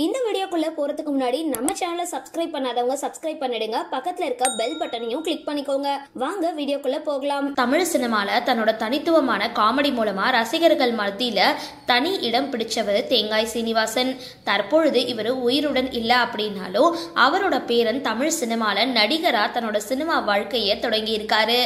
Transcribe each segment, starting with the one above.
இந்த வீடியோக்குள்ள போறதுக்கு முன்னாடி நம்ம சேனலை சப்ஸ்கிரைப் பண்ணாதவங்க சப்ஸ்கிரைப் பண்ணிடுங்க, பக்கத்துல இருக்க பெல் பட்டனையும் கிளிக் பண்ணிக்கோங்க. வாங்க வீடியோக்குள்ள போகலாம். தமிழ் சினிமால தன்னோட தனித்துவமான காமெடி மூலமா ரசிகர்கள் மத்தியில தனி இடம் பிடிச்சவர் தேங்காய் சீனிவாசன். தற்பொழுது இவர் உயிருடன் இல்ல அப்படின்னாலும் அவரோட பேரன் தமிழ் சினிமால நடிகரா தன்னோட சினிமா வாழ்க்கையை தொடங்கி இருக்காரு.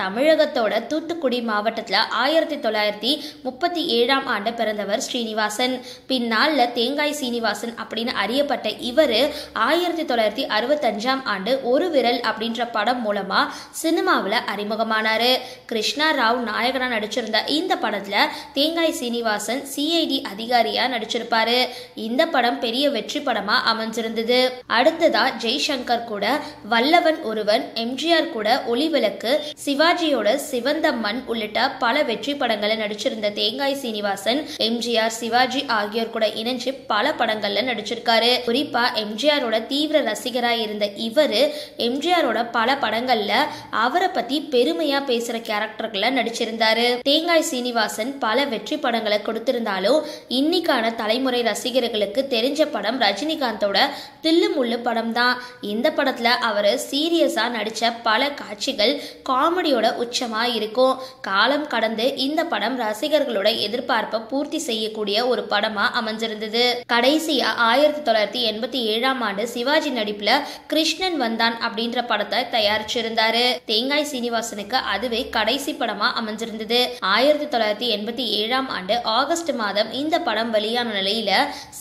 தமிழகத்தோட தூத்துக்குடி மாவட்டத்தில் 1937 ஆண்டு பிறந்தவர் ஸ்ரீனிவாசன். பின்னால தேங்காய் சீனிவாசன் அப்படின்னு அறியப்பட்ட இவர் 1965 ஆண்டு ஒரு விரல் அப்படின்ற படம் மூலமா சினிமாவில் அறிமுகமானாரு. கிருஷ்ணா ராவ் நாயகனா நடிச்சிருந்த இந்த படத்துல தேங்காய் சீனிவாசன் சிஐடி அதிகாரியா நடிச்சிருப்பாரு. இந்த படம் பெரிய வெற்றி படமா அமைஞ்சிருந்தது. அடுத்ததா ஜெய்சங்கர் கூட வல்லவன் ஒருவன், எம்ஜிஆர் கூட ஒளிவிளக்கு, சிவாஜியோட சிவந்த மண் உள்ளிட்ட பல வெற்றி படங்களை நடிச்சிருந்த தேங்காய் சீனிவாசன் எம்ஜிஆர், சிவாஜி ஆகியோர் கூட இணைஞ்சு பல படங்கள்ல நடிச்சிருக்காரு. குறிப்பா எம்ஜிஆரோட தீவிர ரசிகரா இருந்த இவரு எம்ஜிஆரோட பல படங்கள்ல அவரை பத்தி பெருமையா பேசுற கேரக்டர்களை நடிச்சிருந்தாரு. தேங்காய் சீனிவாசன் பல வெற்றி படங்களை கொடுத்திருந்தாலும் இன்னைக்கான தலைமுறை ரசிகர்களுக்கு தெரிஞ்ச படம் ரஜினிகாந்தோட தில்லு முள்ளு படம் தான். இந்த படத்துல அவரு சீரியஸா நடிச்ச பல காட்சிகள் காமெடியோட உச்சமா இருக்கும். காலம் கடந்து இந்த படம் ரசிகர்களோட எதிர்பார்ப்பை பூர்த்தி செய்யக்கூடிய ஒரு படமா அமைஞ்சிருந்தது. கடைசியா 1987 ஆண்டு சிவாஜி நடிப்புல கிருஷ்ணன் வந்தான் அப்படின்ற படத்தை தயாரிச்சிருந்தாரு. தேங்காய் சீனிவாசனுக்கு அதுவே கடைசி படமா அமைஞ்சிருந்தது. 1987 ஆண்டு ஆகஸ்ட் மாதம் இந்த படம் வெளியான நிலையில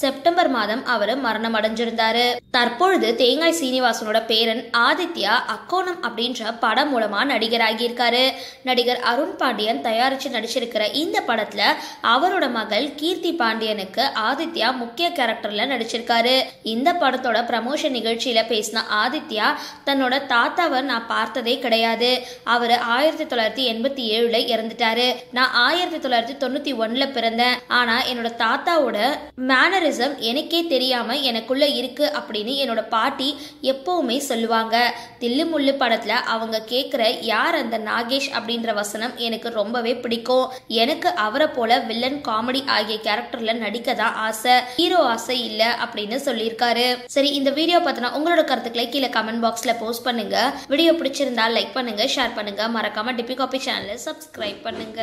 செப்டம்பர் மாதம் அவர் மரணம் அடைஞ்சிருந்தாரு. தற்பொழுது தேங்காய் சீனிவாசனோட பேரன் ஆதித்யா அக்கோணம் அப்படின்ற படம் மூலமா நடிகராகி இருக்காரு. நடிகர் அருண் பாண்டியன் தயாரிச்சு நடிச்சிருக்கிற இந்த படத்துல அவரோட மகள் கீர்த்தி பாண்டியனுக்கு ஆதித்யா முக்கிய கேரக்டர்ல நடிச்சிருக்காரு. இந்த படத்தோட ப்ரமோஷன் நிகழ்ச்சியில பேசின ஆதித்யா தன்னோட தாத்தாவை நான் பார்த்ததே கிடையாது, அவரு 1987 இறந்துட்டாரு. நான் 1991 பிறந்தேன், ஆனா என்னோட தாத்தாவோட மேனரிசம் எனக்கே தெரியாம எனக்குள்ள இருக்கு அப்படின்னு என்னோட பாட்டி எப்பவுமே சொல்லுவாங்க. தில்லு முள்ளு படத்துல அவங்க கேட்கிற யார் அந்த நாகேஷ் அப்படின்ற வசனம் எனக்கு ரொம்பவே பிடிக்கும். எனக்கு அவரை போல வில்லன், காமெடி ஆகிய கேரக்டர்ல நடிக்க தான் ஆசை, ஹீரோ ஆசை இல்ல அப்படின்னு சொல்லியிருக்காரு. சரி, இந்த வீடியோ பத்தின உங்களோட கருத்துக்களை கீழே கமெண்ட் பாக்ஸ்ல போஸ்ட் பண்ணுங்க. வீடியோ பிடிச்சிருந்தா லைக் பண்ணுங்க, ஷேர் பண்ணுங்க, மறக்காம டிபி காபி சேனலை சப்ஸ்கிரைப் பண்ணுங்க.